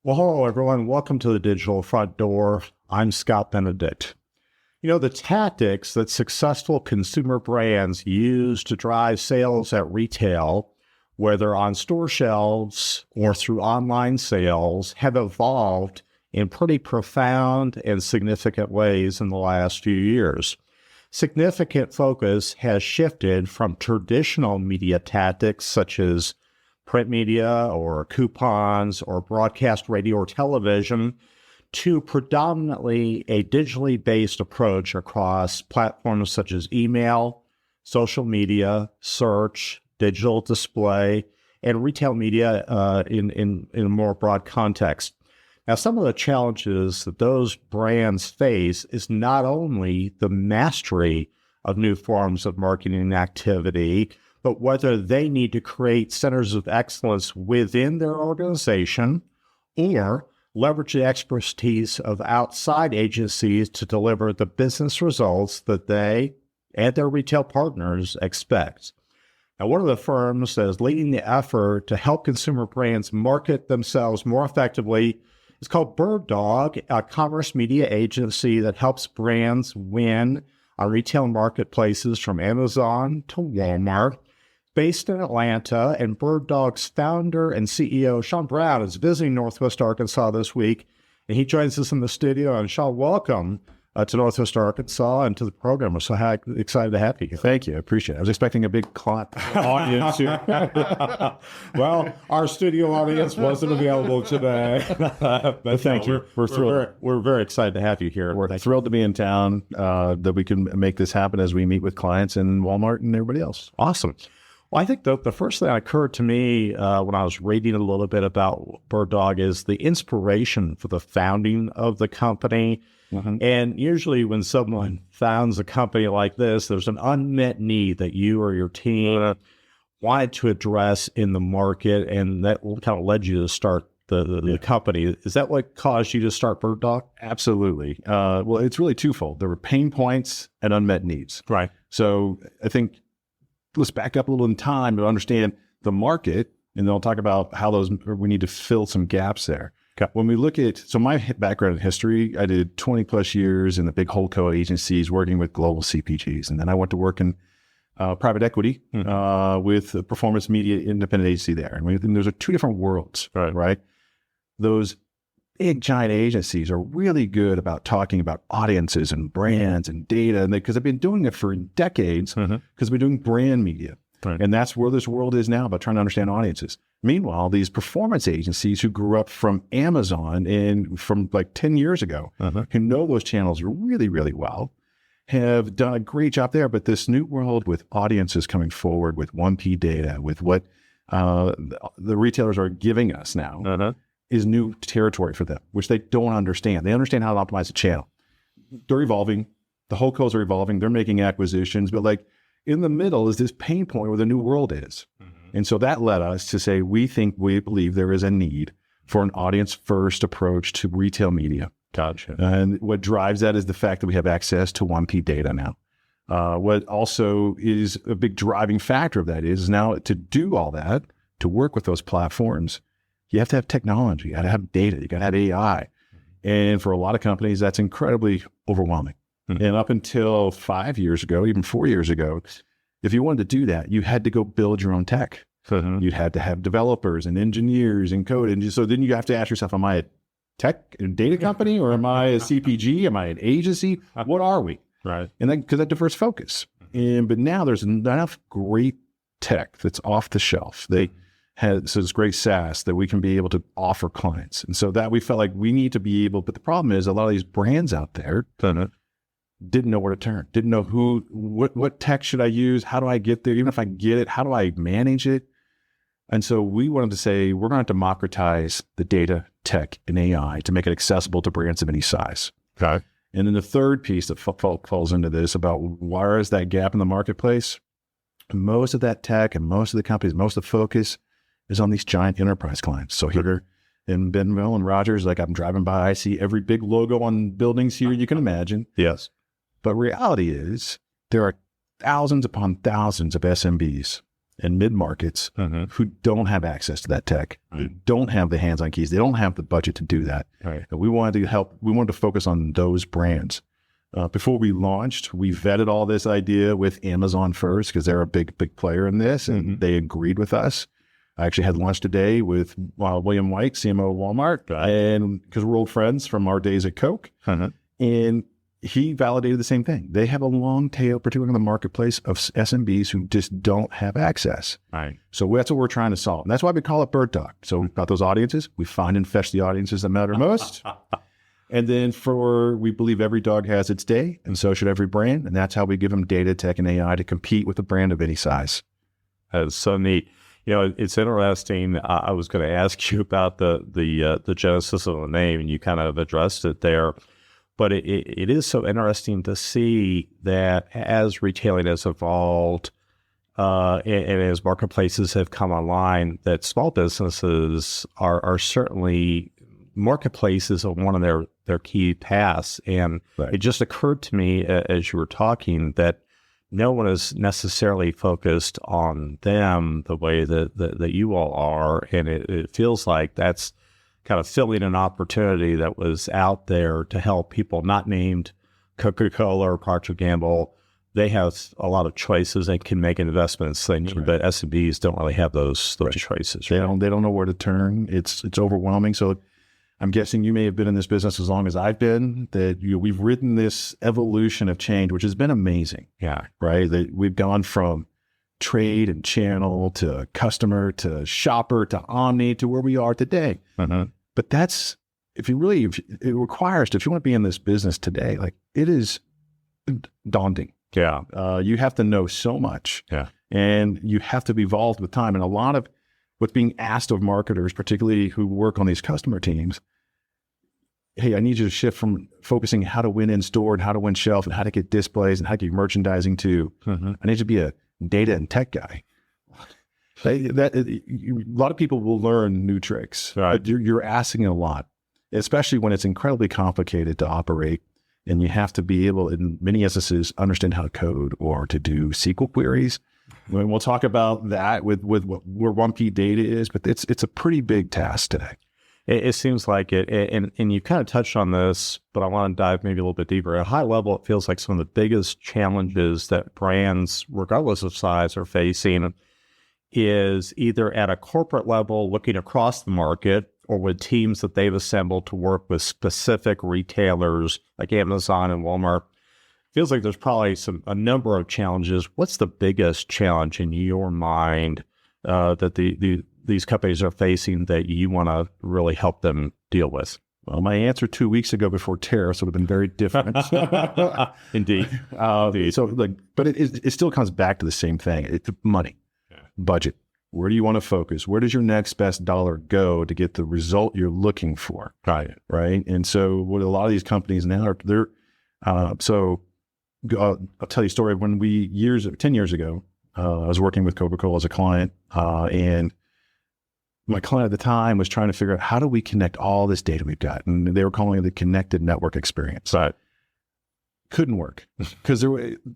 Well, hello, everyone. Welcome to the Digital Front Door. I'm Scott Benedict. You know, the tactics that successful consumer brands use to drive sales at retail, whether on store shelves or through online sales, have evolved in pretty profound and significant ways in the last few years. Significant focus has shifted from traditional media tactics such as print media or coupons or broadcast radio or television to predominantly a digitally based approach across platforms such as email, social media, search, digital display, and retail media in a more broad context. Now, some of the challenges that those brands face is not only the mastery of new forms of marketing activity, but whether they need to create centers of excellence within their organization or leverage the expertise of outside agencies to deliver the business results that they and their retail partners expect. Now, one of the firms that is leading the effort to help consumer brands market themselves more effectively is called BirdDog, a commerce media agency that helps brands win on retail marketplaces from Amazon to Walmart. Based in Atlanta, and BirdDog's founder and CEO, Shaun Brown, is visiting Northwest Arkansas this week, and he joins us in the studio. And Shaun, welcome to Northwest Arkansas and to the program. We're so excited to have you here. Thank you. I appreciate it. I was expecting a big audience here. Well, our studio audience wasn't available today. But thank you. We're thrilled. We're very excited to have you here. We're thrilled to be in town, that we can make this happen as we meet with clients in Walmart and everybody else. Awesome. Well, I think the first thing that occurred to me when I was reading a little bit about BirdDog is the inspiration for the founding of the company. Mm-hmm. And usually when someone founds a company like this, there's an unmet need that you or your team wanted to address in the market, and that kind of led you to start the company. Is that what caused you to start BirdDog? Absolutely. Well, it's really twofold. There were pain points and unmet needs. Right. So I think let's back up a little in time to understand the market, and then I'll talk about how we need to fill some gaps there. Okay. When we look at, so my background in history, I did 20 plus years in the big holdco agencies working with global CPGs. And then I went to work in private equity with a performance media independent agency there. And those are two different worlds, right? Those big giant agencies are really good about talking about audiences and brands and data, and because they've been doing it for decades, because we're doing brand media. Right. And that's where this world is now, about trying to understand audiences. Meanwhile, these performance agencies who grew up from Amazon and from like 10 years ago, who know those channels really, really well, have done a great job there. But this new world with audiences coming forward with 1P data, with what the retailers are giving us now, is new territory for them, which they don't understand. They understand how to optimize a channel. They're evolving. The holdcos are evolving. They're making acquisitions. But like in the middle is this pain point where the new world is. And so that led us to say, we believe there is a need for an audience-first approach to retail media. Gotcha. And what drives that is the fact that we have access to 1P data now. What also is a big driving factor of that is now to do all that, to work with those platforms, you have to have technology, you got to have data, you got to have AI. And for a lot of companies, that's incredibly overwhelming. And up until 5 years ago, even 4 years ago, if you wanted to do that, you had to go build your own tech. You had to have developers and engineers and code. And so then you have to ask yourself, am I a tech and data company, or am I a CPG? Am I an agency? What are we? Right. And then, because that diverse focus. But now there's enough great tech that's off the shelf. So it's great SaaS that we can be able to offer clients. And so that we felt like we need to be able, but the problem is a lot of these brands out there didn't know where to turn, didn't know what tech should I use? How do I get there? Even if I get it, how do I manage it? And so we wanted to say, we're going to democratize the data, tech, and AI to make it accessible to brands of any size. Okay. And then the third piece that falls into this about where is that gap in the marketplace? Most of that tech and most of the companies, most of the focus is on these giant enterprise clients. So here in Bentonville and Rogers, like I'm driving by, I see every big logo on buildings here you can imagine. Yes. But reality is there are thousands upon thousands of SMBs and mid-markets who don't have access to that tech, who don't have the hands-on keys. They don't have the budget to do that. Right. And we wanted to focus on those brands. Before we launched, we vetted all this idea with Amazon first because they're a big player in this, and they agreed with us. I actually had lunch today with William White, CMO of Walmart, and because we're old friends from our days at Coke, and he validated the same thing. They have a long tail, particularly in the marketplace, of SMBs who just don't have access. Right. So that's what we're trying to solve. And that's why we call it BirdDog. So we've got those audiences. We find and fetch the audiences that matter most. And then we believe every dog has its day, and so should every brand. And that's how we give them data, tech, and AI to compete with a brand of any size. That's so neat. It's interesting. I was going to ask you about the genesis of the name, and you kind of addressed it there. But it is so interesting to see that as retailing has evolved and as marketplaces have come online, that small businesses are certainly marketplaces are one of their key paths. And it just occurred to me as you were talking that no one is necessarily focused on them the way that you all are. And it feels like that's kind of filling an opportunity that was out there to help people not named Coca-Cola or Procter & Gamble. They have a lot of choices and can make investments, but SMBs don't really have those choices. Right? They don't know where to turn. It's overwhelming. So I'm guessing you may have been in this business as long as I've been, that we've ridden this evolution of change, which has been amazing. Yeah. Right. That we've gone from trade and channel to customer to shopper to omni to where we are today. But that's, if you want to be in this business today, like it is daunting. Yeah. You have to know so much. Yeah. And you have to be evolved with time. And a lot of what's being asked of marketers, particularly who work on these customer teams, hey, I need you to shift from focusing how to win in store and how to win shelf and how to get displays and how to get merchandising to, I need you to be a data and tech guy. A lot of people will learn new tricks, but you're asking a lot, especially when it's incredibly complicated to operate. And you have to be able, in many instances, understand how to code or to do SQL queries. And we'll talk about that with where 1P data is, but it's a pretty big task today. It seems like it, and you kind of touched on this, but I want to dive maybe a little bit deeper. At a high level, it feels like some of the biggest challenges that brands, regardless of size, are facing is either at a corporate level, looking across the market, or with teams that they've assembled to work with specific retailers like Amazon and Walmart. Feels like there's probably a number of challenges. What's the biggest challenge in your mind that these companies are facing that you want to really help them deal with? Well, my answer 2 weeks ago before tariffs would have been very different. Indeed. So, but it still comes back to the same thing. It's money, budget. Where do you want to focus? Where does your next best dollar go to get the result you're looking for? Right. And so, what a lot of these companies now are, I'll tell you a story. When 10 years ago, I was working with Coca-Cola as a client, and my client at the time was trying to figure out how do we connect all this data we've got, and they were calling it the connected network experience. Right. Couldn't work because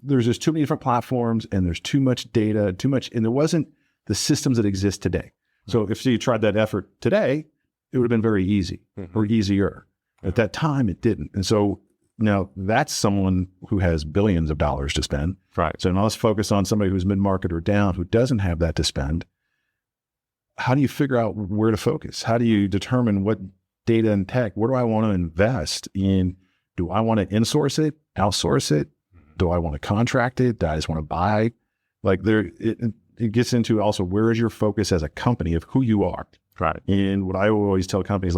there's just too many different platforms, and there's too much data, and there wasn't the systems that exist today. So if you tried that effort today, it would have been very easy or easier. At that time, it didn't. And so now that's someone who has billions of dollars to spend. Right. So now let's focus on somebody who's mid-market or down who doesn't have that to spend. How do you figure out where to focus? How do you determine what data and tech, where do I want to invest in? Do I want to insource it, outsource it? Do I want to contract it? Do I just want to buy? It gets into also where is your focus as a company of who you are. Right. And what I always tell companies,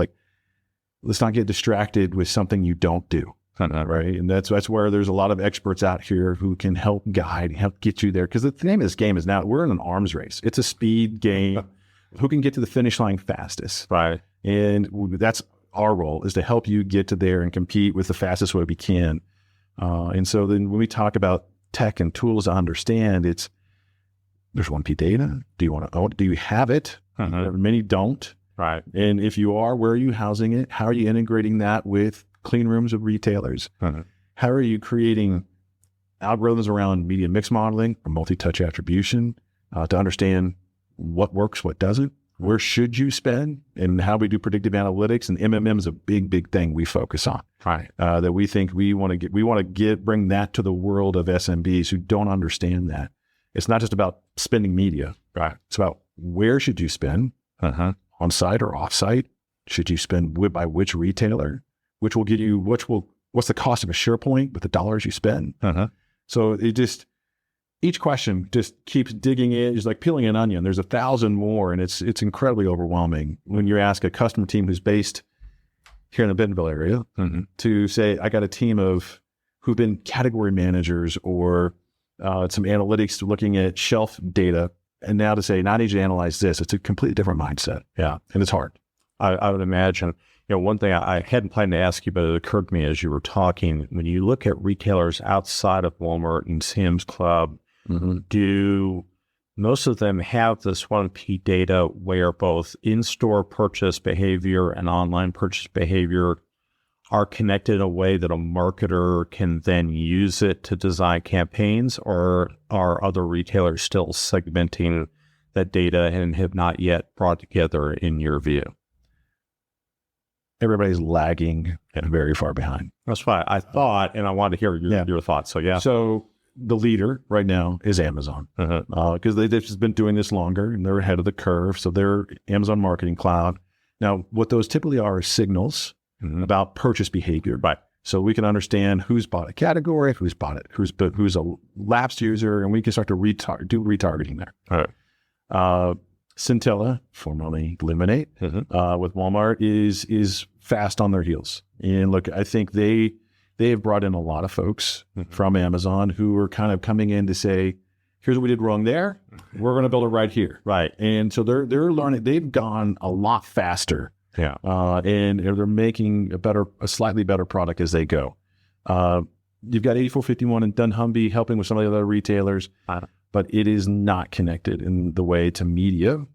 let's not get distracted with something you don't do. Right. And that's where there's a lot of experts out here who can help guide, help get you there. Because the name of this game is now we're in an arms race. It's a speed game. Who can get to the finish line fastest? Right. And that's our role, is to help you get to there and compete with the fastest way we can. And so then when we talk about tech and tools to understand, there's 1P data. Do you want to own it? Do you have it? Many don't. Right. And if you are, where are you housing it? How are you integrating that with clean rooms of retailers? How are you creating algorithms around media mix modeling or multi-touch attribution? to understand what works, what doesn't, where should you spend, and how we do predictive analytics. And MMM is a big thing we focus on. Right. That we think we want to bring that to the world of SMBs who don't understand that. It's not just about spending media. Right. It's about where should you spend, on site or off site? Should you spend by which retailer? What's the cost of a share point with the dollars you spend? So each question just keeps digging in. It's like peeling an onion. There's 1,000 more, and it's incredibly overwhelming when you ask a customer team who's based here in the Bentonville area to say, I got a team who've been category managers or some analytics looking at shelf data, and now to say, now I need you to analyze this. It's a completely different mindset. Yeah. And it's hard. I would imagine. One thing I hadn't planned to ask you, but it occurred to me as you were talking, when you look at retailers outside of Walmart and Sam's Club, do most of them have this 1P data where both in-store purchase behavior and online purchase behavior are connected in a way that a marketer can then use it to design campaigns, or are other retailers still segmenting that data and have not yet brought together in your view? Everybody's lagging and very far behind. That's why I thought, and I wanted to hear your thoughts. So, yeah. So the leader right now is Amazon because they've just been doing this longer and they're ahead of the curve. So they're Amazon Marketing Cloud. Now, what those typically are signals about purchase behavior. Right. So we can understand who's bought a category, who's bought it, who's a lapsed user, and we can start to do retargeting there. All right. Scintilla, formerly Lemonade, with Walmart is fast on their heels. And look, I think they have brought in a lot of folks from Amazon who are kind of coming in to say, here's what we did wrong there. We're going to build it right here. Right. And so they're learning. They've gone a lot faster. Yeah. And they're making a slightly better product as they go. You've got 8451 and dunnhumby helping with some of the other retailers, but it is not connected in the way to media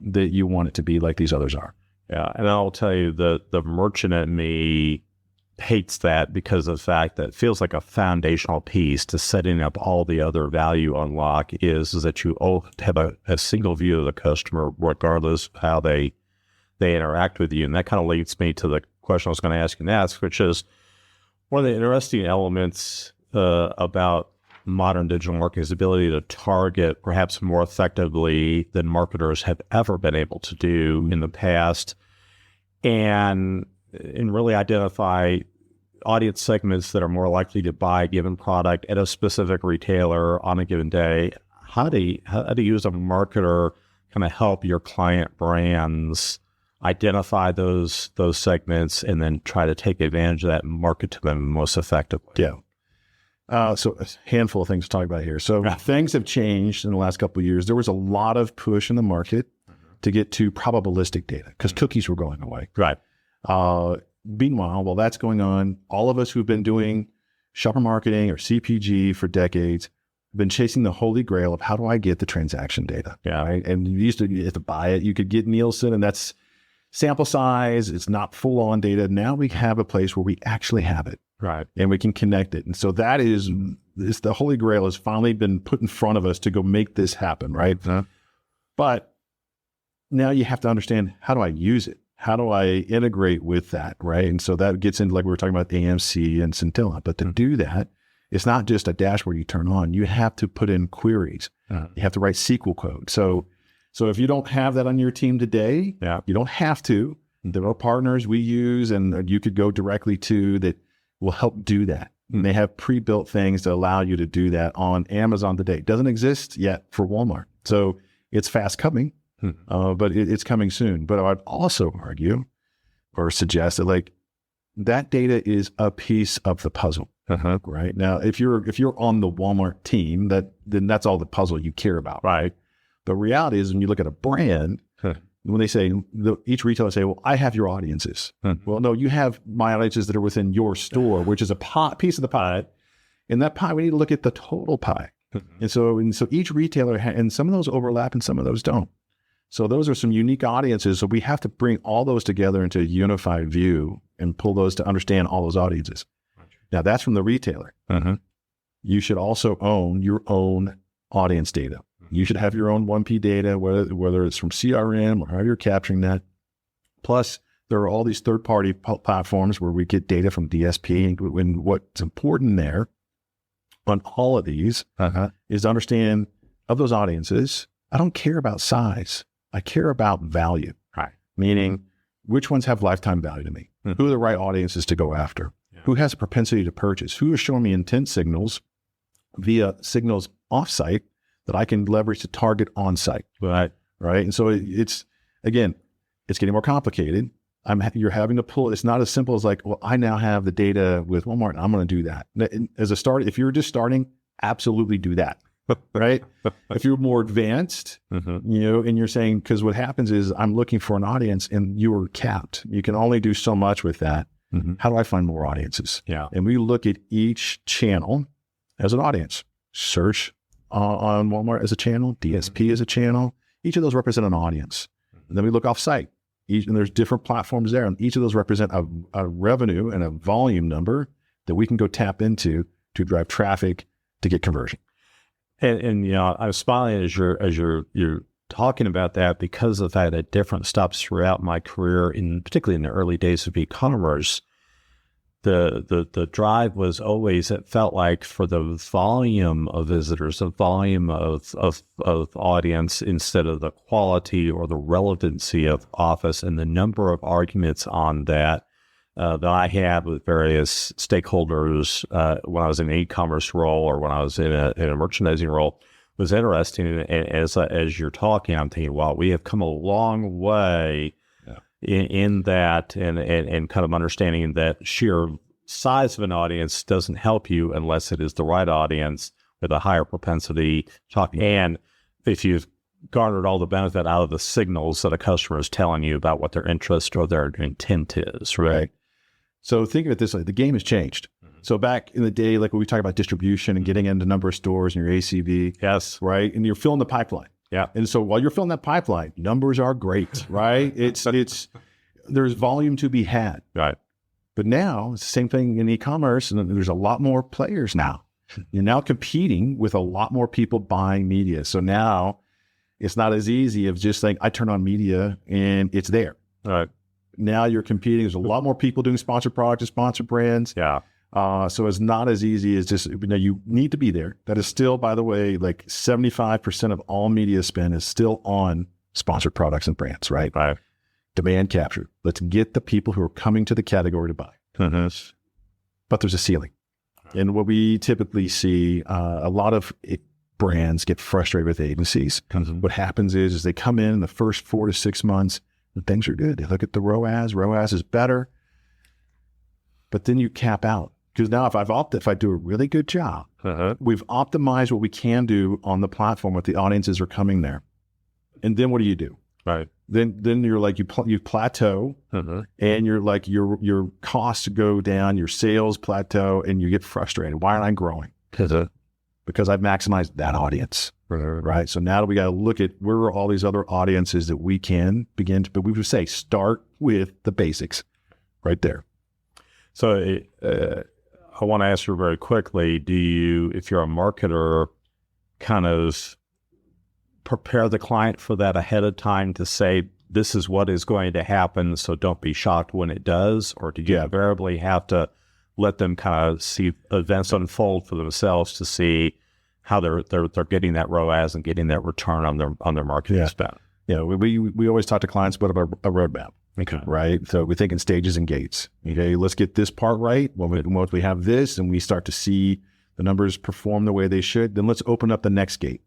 that you want it to be like these others are. Yeah. And I'll tell you, the merchant in me hates that because of the fact that it feels like a foundational piece to setting up all the other value unlock is that you all have a single view of the customer regardless of how they interact with you. And that kind of leads me to the question I was going to ask you next, which is one of the interesting elements about modern digital marketing's ability to target perhaps more effectively than marketers have ever been able to do in the past, and really identify audience segments that are more likely to buy a given product at a specific retailer on a given day. How do you as a marketer kind of help your client brands identify those segments and then try to take advantage of that and market to them most effectively? Yeah. So a handful of things to talk about here. So things have changed in the last couple of years. There was a lot of push in the market to get to probabilistic data because cookies were going away. Right. Meanwhile, while that's going on, all of us who've been doing shopper marketing or CPG for decades have been chasing the holy grail of how do I get the transaction data? Yeah. Right? And you have to buy it. You could get Nielsen, and that's sample size. It's not full on data. Now we have a place where we actually have it. Right. And we can connect it. And so that is the holy grail has finally been put in front of us to go make this happen. Right. But now you have to understand, how do I use it? How do I integrate with that? Right. And so that gets into, like we were talking about, AMC and Scintilla. But to do that, it's not just a dashboard you turn on. You have to put in queries. You have to write SQL code. So if you don't have that on your team today, you don't have to. There are partners we use and you could go directly to that will help do that. And they have pre-built things to allow you to do that on Amazon today. It doesn't exist yet for Walmart. So it's fast coming, but it's coming soon. But I'd also argue or suggest that that data is a piece of the puzzle. Right. Now, if you're on the Walmart team, then that's all the puzzle you care about. Right. The reality is when you look at a brand, when they say, each retailer say, well, I have your audiences. Well, no, you have my audiences that are within your store, which is a piece of the pie. In that pie, we need to look at the total pie. And so each retailer, and some of those overlap and some of those don't. So those are some unique audiences. So we have to bring all those together into a unified view and pull those to understand all those audiences. Now that's from the retailer. You should also own your own audience data. You should have your own 1P data, whether it's from CRM or how you're capturing that. Plus, there are all these third-party platforms where we get data from DSP. And what's important there on all of these is to understand of those audiences, I don't care about size. I care about value. Right. Meaning, which ones have lifetime value to me? Who are the right audiences to go after? Yeah. Who has a propensity to purchase? Who is showing me intent signals via signals offsite that I can leverage to target on-site? Right. Right. And so it's getting more complicated. You're having to pull. It's not as simple as like, well, I now have the data with Walmart and I'm going to do that. As a start, if you're just starting, absolutely do that. Right. If you're more advanced, and you're saying, because what happens is I'm looking for an audience and you are capped. You can only do so much with that. How do I find more audiences? Yeah. And we look at each channel as an audience. Search on Walmart as a channel, DSP as a channel. Each of those represent an audience. And then we look off-site. And there's different platforms there, and each of those represent a revenue and a volume number that we can go tap into to drive traffic to get conversion. And I was smiling as you're talking about that, because of that at different stops throughout my career, particularly in the early days of e-commerce, the drive was always, it felt like, for the volume of visitors, the volume of audience, instead of the quality or the relevancy of office, and the number of arguments on that I had with various stakeholders when I was in an e-commerce role or when I was in a merchandising role was interesting. And as you're talking, I'm thinking, wow, we have come a long way in that, and kind of understanding that sheer size of an audience doesn't help you unless it is the right audience with a higher propensity to talk. And if you've garnered all the benefit out of the signals that a customer is telling you about what their interest or their intent is, right? So think of it this way, the game has changed. So back in the day, like when we talk about distribution and getting into number of stores and your ACV, yes, right? And you're filling the pipeline. Yeah. And so while you're filling that pipeline, numbers are great, right? There's volume to be had. Right. But now it's the same thing in e-commerce, and there's a lot more players now. You're now competing with a lot more people buying media. So now it's not as easy of just saying, I turn on media and it's there. Right. Now you're competing. There's a lot more people doing sponsored products and sponsored brands. Yeah. So it's not as easy as just, you need to be there. That is still, by the way, like 75% of all media spend is still on sponsored products and brands, right? Right. Demand capture. Let's get the people who are coming to the category to buy. But there's a ceiling. And what we typically see, a lot of brands get frustrated with agencies. What happens is they come in the first 4 to 6 months, and things are good. They look at the ROAS. ROAS is better. But then you cap out. Because now if I do a really good job, we've optimized what we can do on the platform with the audiences are coming there. And then what do? Right. Then you're like, you plateau, and you're like, your costs go down, your sales plateau, and you get frustrated. Why aren't I growing? Because I've maximized that audience. Right. So now we got to look at where are all these other audiences that we can begin to, but we would say start with the basics right there. So I want to ask you very quickly, do you, if you're a marketer, kind of prepare the client for that ahead of time to say, this is what is going to happen, so don't be shocked when it does? Or do you invariably have to let them kind of see events unfold for themselves to see how they're getting that ROAS and getting that return on their marketing spend? Yeah, we always talk to clients about a roadmap. Okay. Right. So we think in stages and gates. Okay. Let's get this part right. Once we have this and we start to see the numbers perform the way they should, then let's open up the next gate.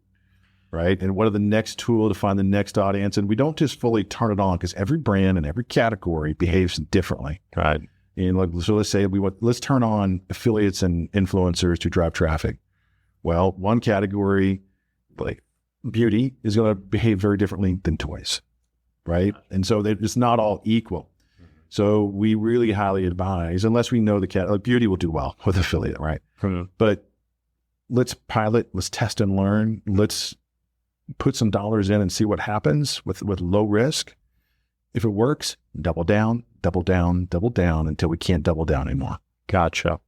Right. And what are the next tool to find the next audience? And we don't just fully turn it on, because every brand and every category behaves differently. Right. And so let's say let's turn on affiliates and influencers to drive traffic. Well, one category, like beauty, is going to behave very differently than toys. Right. And so it's not all equal. So we really highly advise, unless we know beauty will do well with affiliate, right? But let's pilot, let's test and learn. Let's put some dollars in and see what happens with low risk. If it works, double down until we can't double down anymore. Gotcha.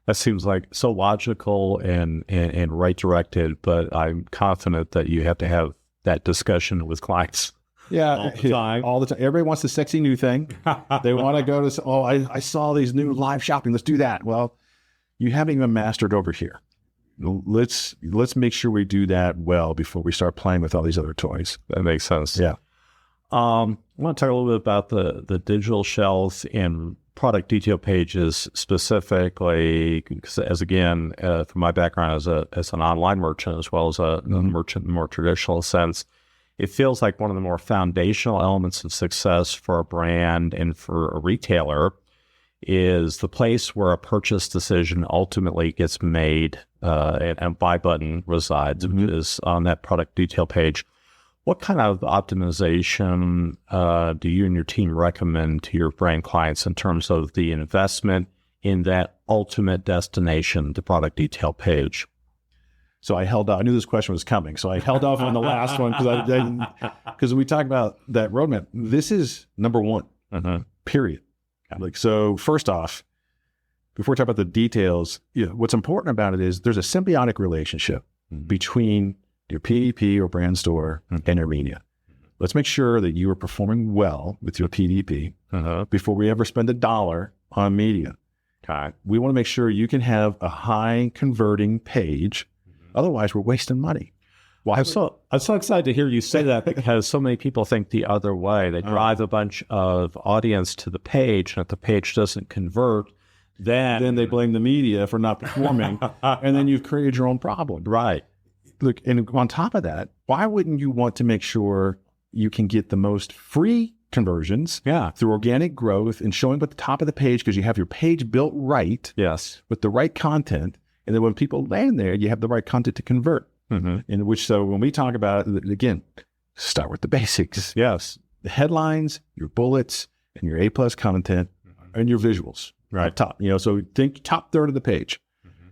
That seems like so logical and right directed, but I'm confident that you have to have that discussion with clients. Yeah, all the time. All the time. Everybody wants the sexy new thing. They want to go to, I saw these new live shopping. Let's do that. Well, you haven't even mastered over here. Let's make sure we do that well before we start playing with all these other toys. That makes sense. Yeah. I want to talk a little bit about the digital shelves and product detail pages specifically, because as again, from my background as an online merchant as well as a merchant in a more traditional sense, it feels like one of the more foundational elements of success for a brand and for a retailer is the place where a purchase decision ultimately gets made, and a buy button resides, which is on that product detail page. What kind of optimization do you and your team recommend to your brand clients in terms of the investment in that ultimate destination, the product detail page? So I held off. I knew this question was coming, so I held off on the last one because we talked about that roadmap. This is number one, period. Like, so first off, before we talk about the details, what's important about it is there's a symbiotic relationship between your PDP or brand store and your media. Let's make sure that you are performing well with your PDP before we ever spend $1 on media. Okay. We want to make sure you can have a high converting page. Otherwise, we're wasting money. Well, I'm so excited to hear you say that because so many people think the other way. They drive a bunch of audience to the page, and if the page doesn't convert, then they blame the media for not performing, and then you've created your own problem. Right. Look, and on top of that, why wouldn't you want to make sure you can get the most free conversions through organic growth and showing up at the top of the page because you have your page built right with the right content, and then when people land there, you have the right content to convert. So when we talk about it, again, start with the basics. Yes. The headlines, your bullets, and your A+ content, and your visuals. Right. Top. So think top third of the page.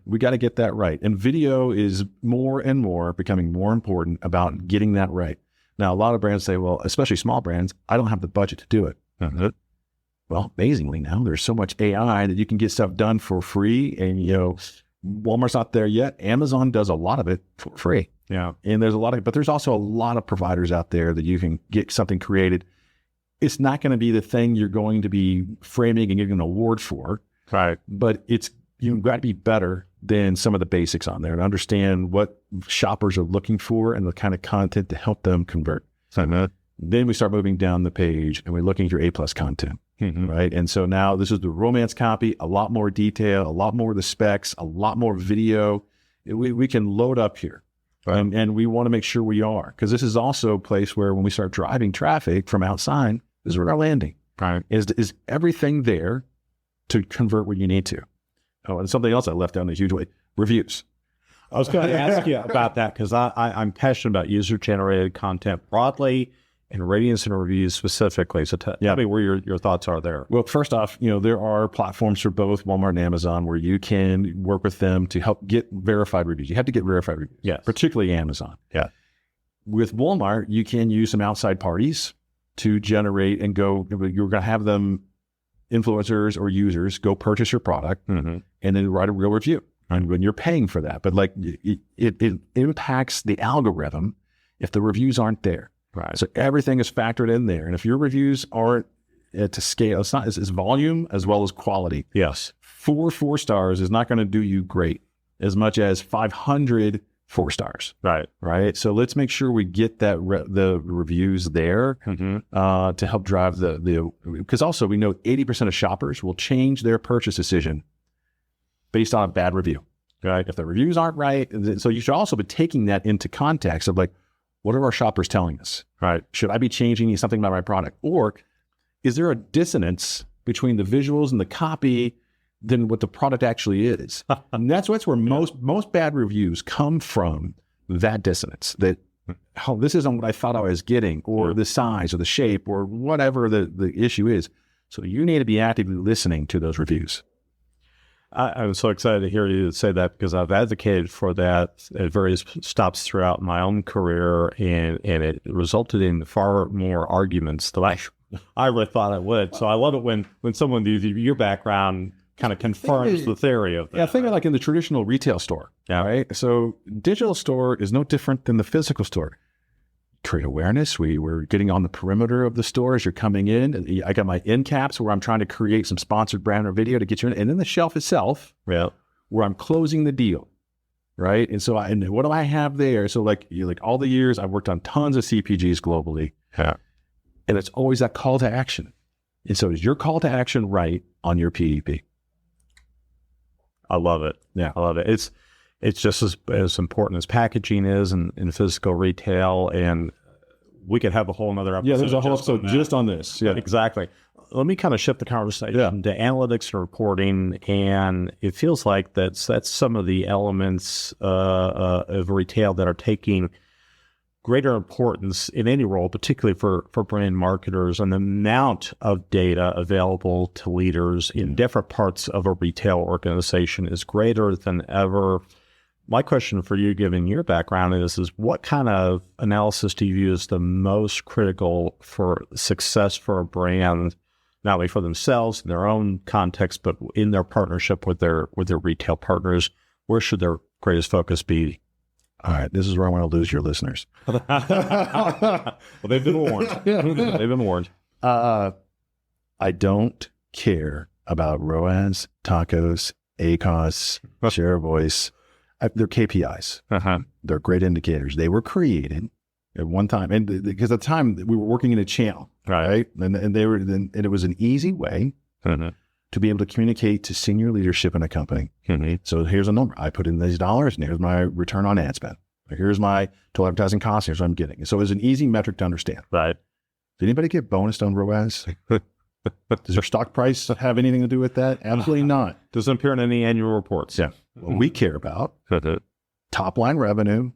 We got to get that right. And video is more and more becoming more important about getting that right. Now, a lot of brands say, well, especially small brands, I don't have the budget to do it. Well, amazingly now, there's so much AI that you can get stuff done for free. And, Walmart's not there yet. Amazon does a lot of it for free. Yeah. And but there's also a lot of providers out there that you can get something created. It's not going to be the thing you're going to be framing and getting an award for. Right. But you've got to be better than some of the basics on there and understand what shoppers are looking for and the kind of content to help them convert. Then we start moving down the page and we're looking at your A+ content. Right. And so now this is the romance copy, a lot more detail, a lot more of the specs, a lot more video. We can load up here. Right. And we want to make sure we are, because this is also a place where when we start driving traffic from outside, this is where our landing. Right. Is everything there to convert what you need to? Oh, and something else I left out in a huge way, reviews. I was going to ask you about that because I'm passionate about user-generated content broadly and ratings and reviews specifically. So tell me where your thoughts are there. Well, first off, there are platforms for both Walmart and Amazon where you can work with them to help get verified reviews. You have to get verified reviews, particularly Amazon. Yeah. With Walmart, you can use some outside parties to generate and you're going to have them, influencers or users, go purchase your product and then write a real review. And when you're paying for that, but it impacts the algorithm if the reviews aren't there. Right. So everything is factored in there. And if your reviews aren't to scale, it's volume as well as quality. Yes. 4 stars is not going to do you great as much as 500 4 stars. Right. Right. So let's make sure we get the reviews there to help drive because also we know 80% of shoppers will change their purchase decision based on a bad review. Right. If the reviews aren't right. So you should also be taking that into context of what are our shoppers telling us? Right. Should I be changing something about my product? Or is there a dissonance between the visuals and the copy than what the product actually is? And that's where most bad reviews come from, that dissonance, that this isn't what I thought I was getting, or the size or the shape or whatever the issue is. So you need to be actively listening to those reviews. I'm so excited to hear you say that because I've advocated for that at various stops throughout my own career, and it resulted in far more arguments than I really thought it would. So I love it when someone with your background kind of confirms the theory of that. Yeah, think of like in the traditional retail store. Yeah. Right. So digital store is no different than the physical store. Create awareness. We're getting on the perimeter of the store as you're coming in. I got my end caps where I'm trying to create some sponsored brand or video to get you in. And then the shelf itself, Yeah. where I'm closing the deal. Right. And so and what do I have there? So like all the years I've worked on tons of CPGs globally. Yeah. And it's always that call to action. And so is your call to action right on your PEP? I love it. Yeah. I love it. It's just as important as packaging is in physical retail, and we could have a whole nother episode. Yeah, there's a whole episode just on this. Yeah, exactly. Let me kind of shift the conversation to analytics and reporting, and it feels like that's some of the elements of retail that are taking greater importance in any role, particularly for brand marketers, and the amount of data available to leaders in different parts of a retail organization is greater than ever. My question for you, given your background, is what kind of analysis do you view as the most critical for success for a brand, not only for themselves in their own context, but in their partnership with their retail partners? Where should their greatest focus be? All right, this is where I want to lose your listeners. Well, they've been warned. They've been warned. I don't care about ROAS, tacos, ACOS, share of voice. They're KPIs. They're great indicators. They were created at one time, and because at the time we were working in a channel, right? And it was an easy way to be able to communicate to senior leadership in a company. So here's a number. I put in these dollars, and here's my return on ad spend. Here's my total advertising cost. Here's what I'm getting. So it was an easy metric to understand. Right. Did anybody get bonused on ROAS? Does their stock price have anything to do with that? Absolutely not. Doesn't appear in any annual reports. Yeah. What we care about, top line revenue,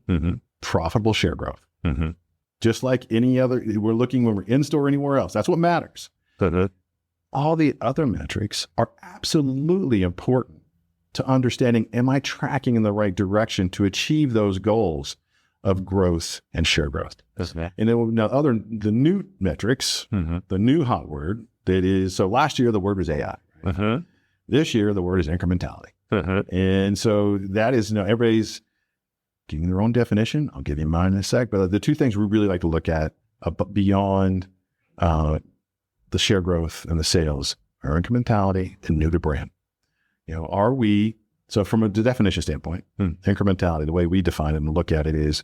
profitable share growth. Just like any other, we're looking when we're in store anywhere else. That's what matters. All the other metrics are absolutely important to understanding, am I tracking in the right direction to achieve those goals of growth and share growth? And then the new metrics, the new hot word that is, so last year the word was AI. This year the word is incrementality. And so that is, everybody's giving their own definition. I'll give you mine in a sec. But the two things we really like to look at beyond the share growth and the sales are incrementality and new to brand. Are we, so from the definition standpoint, incrementality, the way we define it and look at it is,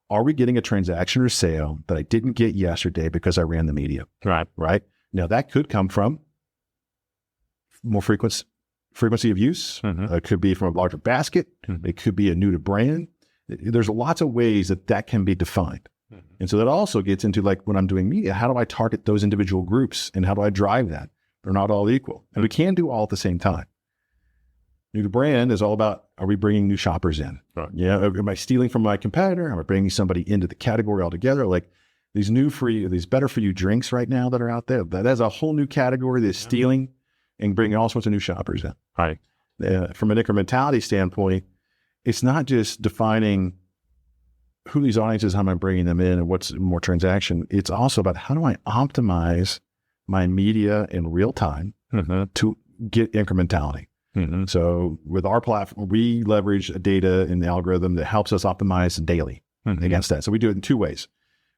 are we getting a transaction or sale that I didn't get yesterday because I ran the media? Right. Now that could come from more frequency of use. It could be from a larger basket. It could be a new to brand. There's lots of ways that can be defined. And so that also gets into like when I'm doing media, how do I target those individual groups and how do I drive that? They're not all equal. And we can do all at the same time. New to brand is all about, are we bringing new shoppers in? Yeah. Am I stealing from my competitor? Am I bringing somebody into the category altogether? Like these better for you drinks right now that are out there, that's a whole new category that's stealing and bringing all sorts of new shoppers in. From an incrementality standpoint, it's not just defining who these audiences, how am I bringing them in and what's more transaction. It's also about how do I optimize my media in real time to get incrementality. So with our platform, we leverage data and the algorithm that helps us optimize daily against that. So we do it in two ways.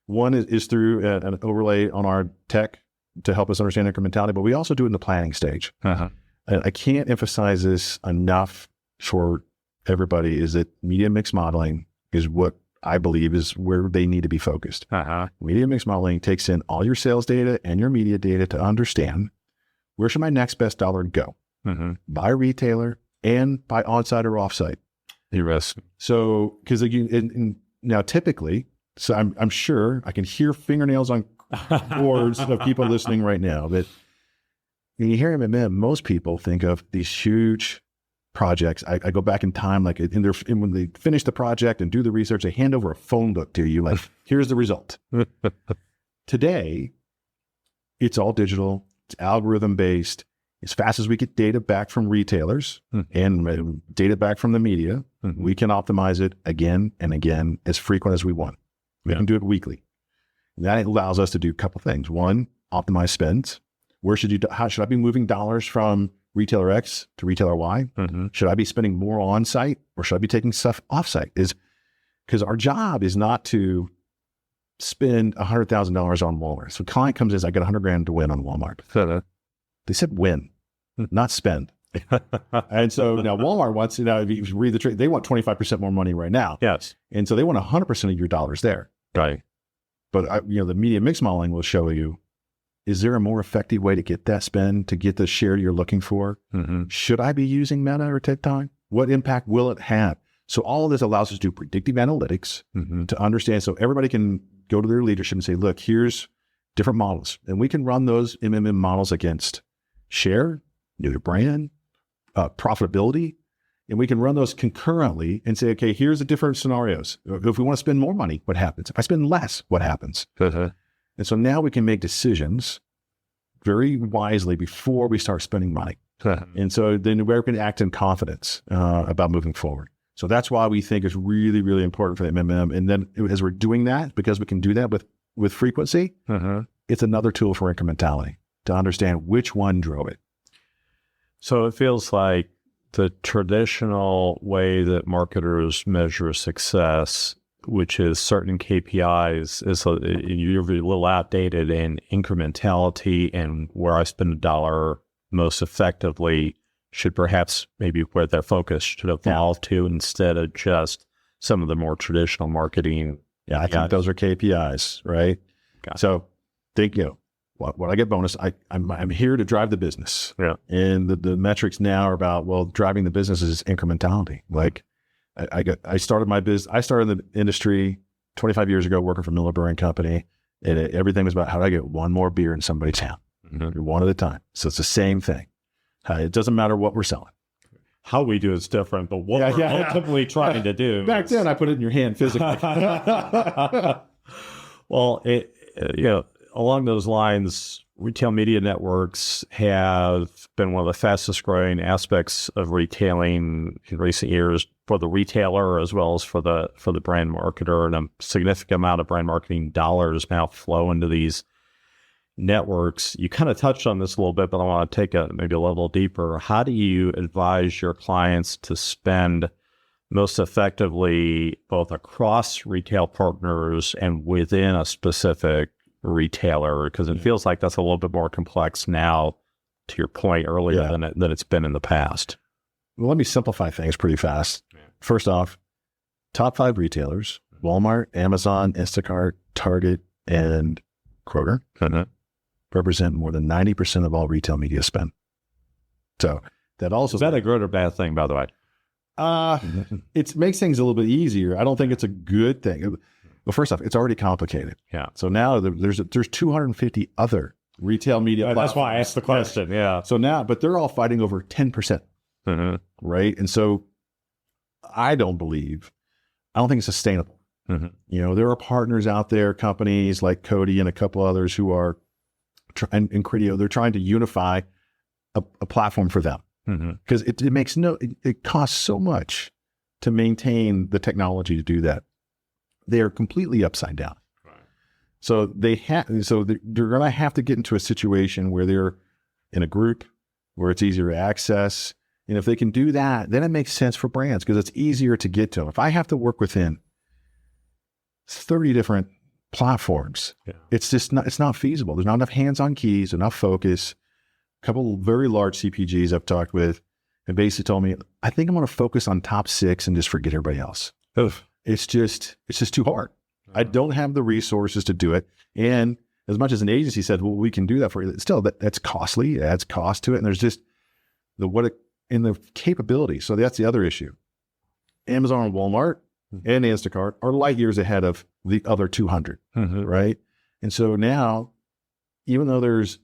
One is through an overlay on our tech to help us understand incrementality, but we also do it in the planning stage. I can't emphasize this enough for everybody, is that media mix modeling is what I believe is where they need to be focused. Media mix modeling takes in all your sales data and your media data to understand where should my next best dollar go by retailer and by onsite or offsite. So, because now typically, so I'm sure I can hear fingernails on boards of people listening right now, that when you hear MMM, most people think of these huge projects. I go back in time, like when they finish the project and do the research, they hand over a phone book to you, like, here's the result. Today, it's all digital, it's algorithm based. As fast as we get data back from retailers and data back from the media, we can optimize it again and again as frequent as we want. We can do it weekly. And that allows us to do a couple things. One, optimize spends. How should I be moving dollars from retailer X to retailer Y? Should I be spending more on site or should I be taking stuff off site? Because our job is not to spend $100,000 on Walmart. So a client comes in, I got $100,000 to win on Walmart. They said win, not spend. And so now Walmart wants, if you read the trade, they want 25% more money right now. Yes. And so they want 100% of your dollars there. Right. But the media mix modeling will show you, is there a more effective way to get that spend, to get the share you're looking for? Should I be using Meta or TikTok? What impact will it have? So all of this allows us to do predictive analytics to understand. So everybody can go to their leadership and say, look, here's different models. And we can run those MMM models against share, new to brand, profitability. And we can run those concurrently and say, okay, here's the different scenarios. If we want to spend more money, what happens? If I spend less, what happens? And so now we can make decisions very wisely before we start spending money. And so then we can act in confidence about moving forward. So that's why we think it's really, really important for the MMM. And then as we're doing that, because we can do that with frequency, it's another tool for incrementality to understand which one drove it. So it feels like the traditional way that marketers measure success, which is certain KPIs, is you're a little outdated, and incrementality and where I spend a dollar most effectively should perhaps maybe where their focus should evolve to, instead of just some of the more traditional marketing. Yeah, I think those are KPIs, right? So think, when I get bonus, I'm here to drive the business. Yeah. And the metrics now are about, driving the business is incrementality. Like I started in the industry 25 years ago working for Miller Brewing Company, and everything was about how do I get one more beer in somebody's town, one at a time. So it's the same thing. It doesn't matter what we're selling. How we do is different, but what we're ultimately trying to do. Back then, I put it in your hand physically. Well, along those lines, retail media networks have been one of the fastest growing aspects of retailing in recent years for the retailer as well as for the brand marketer, and a significant amount of brand marketing dollars now flow into these networks. You kind of touched on this a little bit, but I want to take maybe a level deeper. How do you advise your clients to spend most effectively both across retail partners and within a specific retailer? Because it feels like that's a little bit more complex now, to your point earlier, than it's been in the past. Well, let me simplify things pretty fast. First off, top 5 retailers: Walmart, Amazon, Instacart, Target, and Kroger represent more than 90% of all retail media spend. So that also— Is that a good or bad thing, by the way? It makes things a little bit easier. I don't think it's a good thing. Well, first off, it's already complicated. Yeah. So now there's 250 other retail media platforms. That's why I asked the question. Yeah. So now, but they're all fighting over 10%. Right. And so I don't think it's sustainable. There are partners out there, companies like Cody and a couple others who are, and Criteo, they're trying to unify a platform for them. Because it costs so much to maintain the technology to do that. They're completely upside down. Right. So they're going to have to get into a situation where they're in a group where it's easier to access. And if they can do that, then it makes sense for brands because it's easier to get to them. If I have to work within 30 different platforms, it's not feasible. There's not enough hands-on keys, enough focus. A couple of very large CPGs I've talked with and basically told me, I think I'm going to focus on top 6 and just forget everybody else. It's just too hard. I don't have the resources to do it. And as much as an agency said, well, we can do that for you, still that's costly. It adds cost to it. And there's just the capability. So that's the other issue. Amazon and Walmart and Instacart are light years ahead of the other 200, right? And so now, even though there's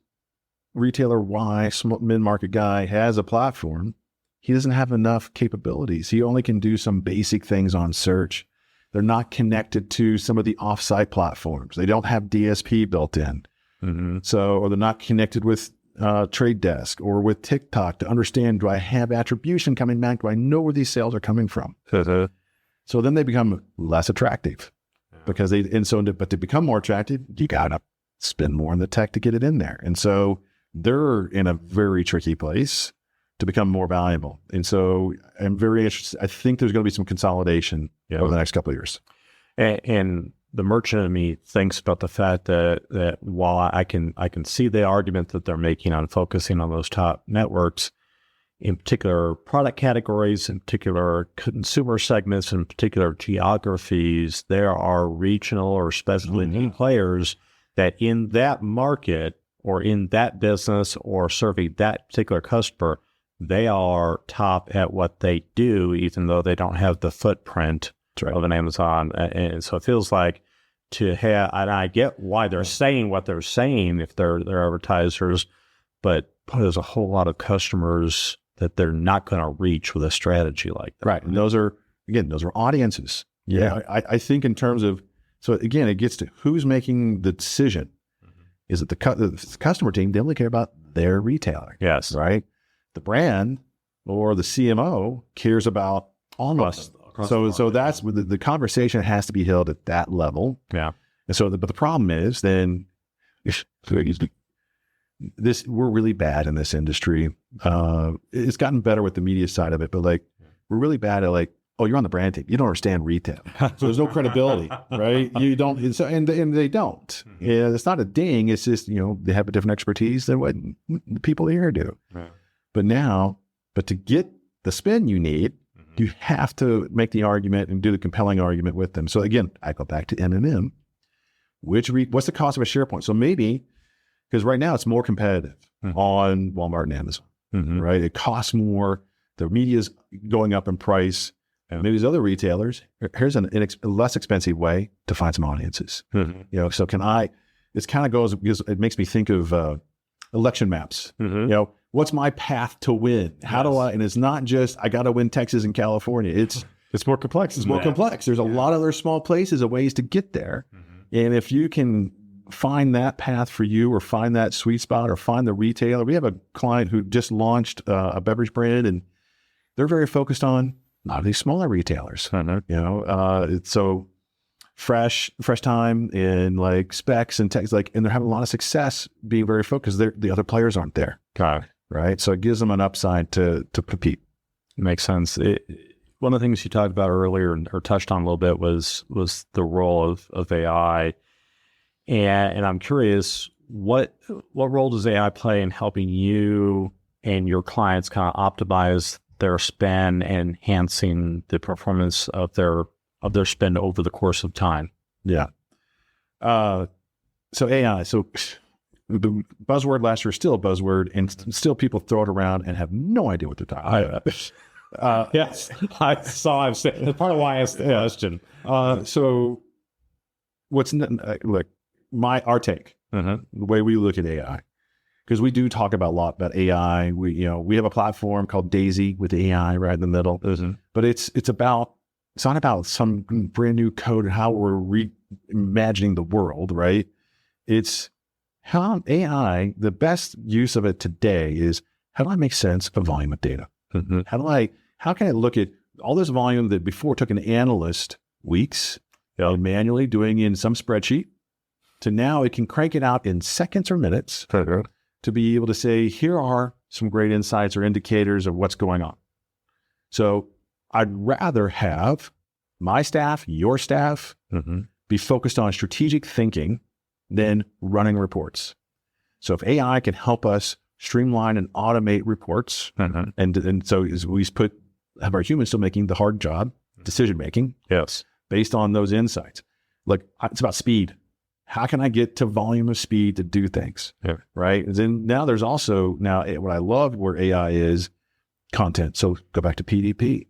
retailer Y, mid-market guy has a platform, he doesn't have enough capabilities. He only can do some basic things on search. They're not connected to some of the offsite platforms. They don't have DSP built in. Or they're not connected with Trade Desk or with TikTok to understand, do I have attribution coming back? Do I know where these sales are coming from? So then they become less attractive but to become more attractive, you got to spend more on the tech to get it in there. And so they're in a very tricky place to become more valuable. And so I'm very interested. I think there's going to be some consolidation over the next couple of years. And the merchant in me thinks about the fact that while I can see the argument that they're making on focusing on those top networks, in particular product categories, in particular consumer segments, in particular geographies, there are regional or specialty players that in that market or in that business or serving that particular customer, they are top at what they do, even though they don't have the footprint of an Amazon. And so it feels like to have, and I get why they're saying what they're saying if they're advertisers, but there's a whole lot of customers that they're not going to reach with a strategy like that. Right. And those are audiences. Yeah. I think in terms of, so again, it gets to who's making the decision. Is it the customer team? They only care about their retailer. Yes. Right. The brand or the CMO cares about all of them. So that's the conversation has to be held at that level. Yeah. And so, but the problem is then we're really bad in this industry. It's gotten better with the media side of it, but like we're really bad at like, oh, you're on the brand team. You don't understand retail. So there's no credibility, right? You don't, and they don't. Yeah, it's not a ding. It's just, they have a different expertise than what the people here do. Right. But to get the spin you need, you have to make the argument and do the compelling argument with them. So again, I go back to MMM. What's the cost of a share point? So maybe, because right now it's more competitive on Walmart and Amazon, right? It costs more. The media's going up in price. And maybe these other retailers, here's a less expensive way to find some audiences. So this kind of goes, because it makes me think of election maps. What's my path to win? How do I, and it's not just, I got to win Texas and California. It's more complex. It's more complex. There's a lot of other small places of ways to get there. And if you can find that path for you or find that sweet spot or find the retailer, we have a client who just launched a beverage brand and they're very focused on a lot of these smaller retailers. It's so fresh time and like specs and text, and they're having a lot of success being very focused. The other players aren't there. Okay. Right. So it gives them an upside to compete. Makes sense. One of the things you talked about earlier or touched on a little bit was the role of AI. And I'm curious, what role does AI play in helping you and your clients kind of optimize their spend and enhancing the performance of their spend over the course of time? Yeah. So AI. So the buzzword last year is still a buzzword, and still people throw it around and have no idea what they're talking about. Yes, I saw. I've said that's part of why I asked the question. So, look, our take, the way we look at AI, because we do talk a lot about AI. We have a platform called Daisy with AI right in the middle, but it's not about some brand new code and how we're reimagining the world, right? It's how AI, the best use of it today is how do I make sense of volume of data? How can I look at all this volume that before took an analyst weeks manually doing in some spreadsheet to now it can crank it out in seconds or minutes to be able to say, here are some great insights or indicators of what's going on. So I'd rather have my staff, your staff, be focused on strategic thinking than running reports. So if AI can help us streamline and automate reports, and so we have our humans still making the hard job, decision making, based on those insights. Like it's about speed. How can I get to volume of speed to do things? Right. And then now there's also what I love where AI is content. So go back to PDP.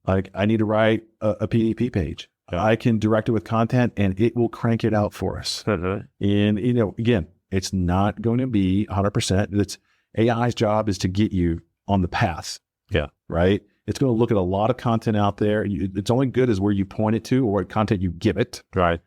Like I need to write a PDP page. I can direct it with content and it will crank it out for us. And, again, it's not going to be 100%. It's AI's job is to get you on the path. Right. It's going to look at a lot of content out there. It's only good as where you point it to or what content you give it. Right.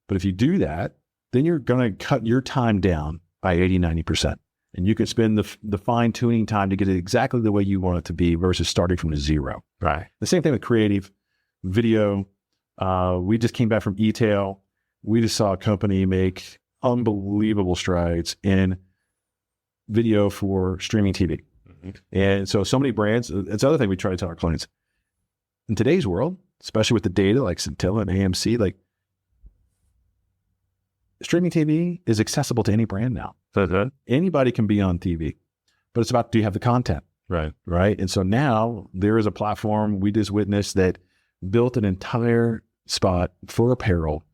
But if you do that, then you're going to cut your time down by 80, 90%. And you can spend the fine tuning time to get it exactly the way you want it to be versus starting from zero. Right. The same thing with creative video. We just came back from e-tail. We just saw a company make unbelievable strides in video for streaming TV. And so many brands, it's the other thing we try to tell our clients. In today's world, especially with the data like Scintilla and AMC, like streaming TV is accessible to any brand now. Anybody can be on TV, but it's about, do you have the content? Right. And so now there is a platform we just witnessed that built an entire spot for apparel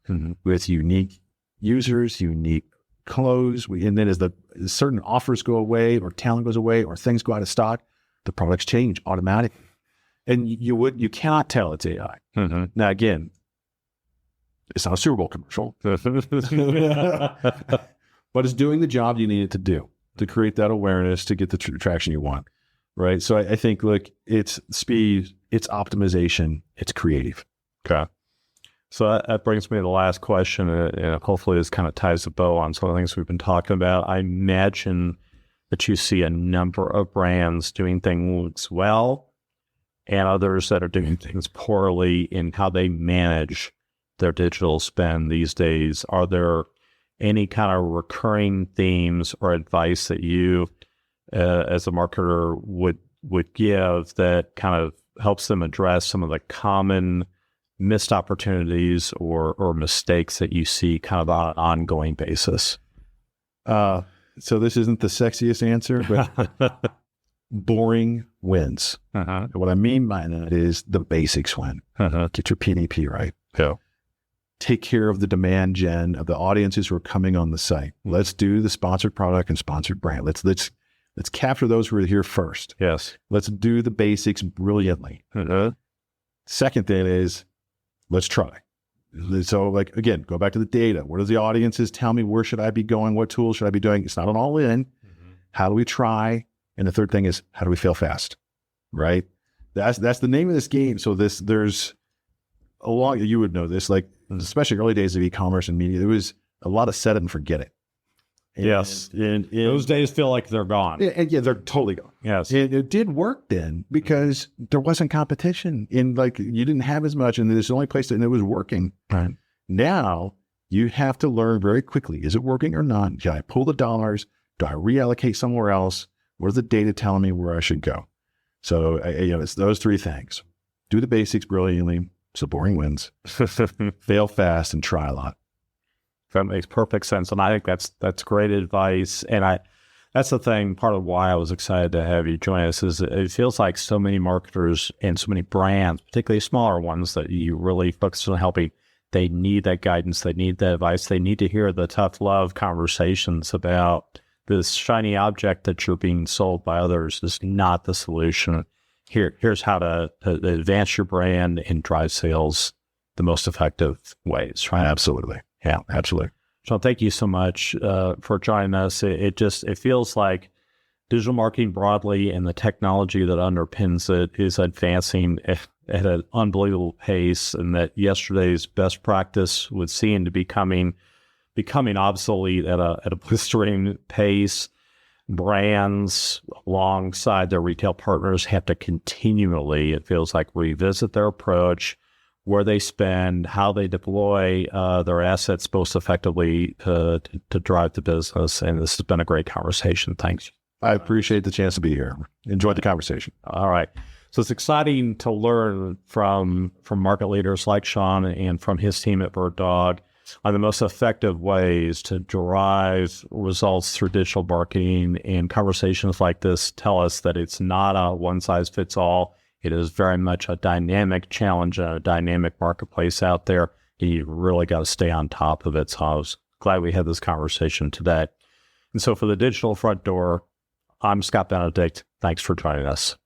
with unique users, unique clothes. And then as the certain offers go away or talent goes away or things go out of stock, the products change automatically. And you cannot tell it's AI. Now, again, it's not a Super Bowl commercial, but it's doing the job you need it to do to create that awareness, to get the traction you want. Right. So I think, look, it's speed, it's optimization, it's creative. Okay. So that brings me to the last question, and hopefully this kind of ties the bow on some of the things we've been talking about. I imagine that you see a number of brands doing things well and others that are doing things poorly in how they manage their digital spend these days. Are there any kind of recurring themes or advice that you, as a marketer, would give that kind of helps them address some of the common missed opportunities or mistakes that you see kind of on an ongoing basis? So this isn't the sexiest answer, but boring wins. And what I mean by that is the basics win. Get your PDP right. Take care of the demand gen of the audiences who are coming on the site. Let's do the sponsored product and sponsored brand. Let's capture those who are here first. Yes. Let's do the basics brilliantly. Second thing is, let's try. So, like, again, go back to the data. What does the audiences tell me? Where should I be going? What tools should I be doing? It's not an all in. How do we try? And the third thing is, how do we fail fast? Right? That's the name of this game. So there's a lot, you would know this, like, especially early days of e-commerce and media, there was a lot of set it and forget it. Yes. And those days feel like they're gone. And yeah, they're totally gone. Yes. And it did work then because there wasn't competition, and like you didn't have as much, and there's the only place that it was working. Right. Now you have to learn very quickly. Is it working or not? Can I pull the dollars? Do I reallocate somewhere else? What is the data telling me where I should go? So it's those three things. Do the basics brilliantly, so boring wins. Fail fast and try a lot. That makes perfect sense. And I think that's great advice. And that's the thing, part of why I was excited to have you join us is it feels like so many marketers and so many brands, particularly smaller ones that you really focus on helping, they need that guidance. They need that advice. They need to hear the tough love conversations about this shiny object that you're being sold by others is not the solution. Here's how to advance your brand and drive sales the most effective ways, right? Absolutely. Yeah, absolutely. Shaun, thank you so much for joining us. It feels like digital marketing broadly and the technology that underpins it is advancing at an unbelievable pace, and that yesterday's best practice would seem to be becoming obsolete at a blistering pace. Brands alongside their retail partners have to continually, it feels like, revisit their approach, where they spend, how they deploy their assets most effectively to drive the business. And this has been a great conversation. Thanks. I appreciate the chance to be here. Enjoyed the conversation. All right. So it's exciting to learn from market leaders like Shaun and from his team at BirdDog on the most effective ways to derive results through digital marketing. And conversations like this tell us that it's not a one-size-fits-all. It is very much a dynamic challenge and a dynamic marketplace out there. And you really got to stay on top of it. So I was glad we had this conversation today. And so for the Digital Front Door, I'm Scott Benedict. Thanks for joining us.